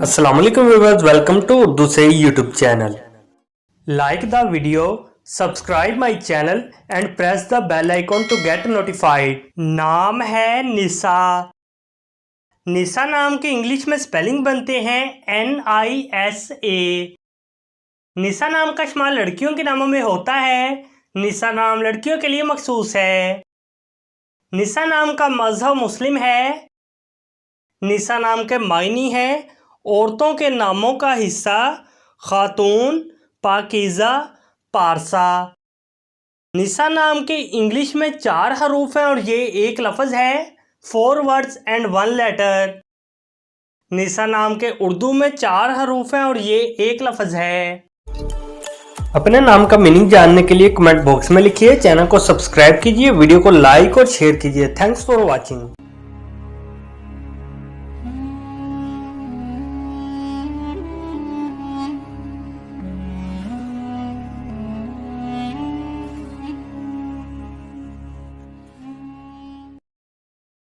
Assalamualaikum viewers, welcome to Urdu Se YouTube channel. Like the video, subscribe my channel and press the bell icon to get notified. नाम है निसा। निसा नाम के English में spelling बनते हैं NISA। निसा नाम का इस्तेमाल लड़कियों के नामों में होता है। निसा नाम लड़कियों के लिए मखसूस है। निसा नाम का मजहब मुस्लिम है। निसा नाम के मायनी है औरतों के नामों का हिस्सा, खातून, पाकीज़ा, पारसा। निसा नाम के इंग्लिश में 4 हरूफ हैं और ये एक लफ्ज़ है, 4 words and 1 letter। निसा नाम के उर्दू में 4 हरूफ हैं और ये एक लफ्ज़ है। अपने नाम का मीनिंग जानने के लिए कमेंट बॉक्स में लिखिए, चैनल को सब्सक्राइब कीजिए, वीडियो को लाइक और शेयर कीजिए। Thanks for watching.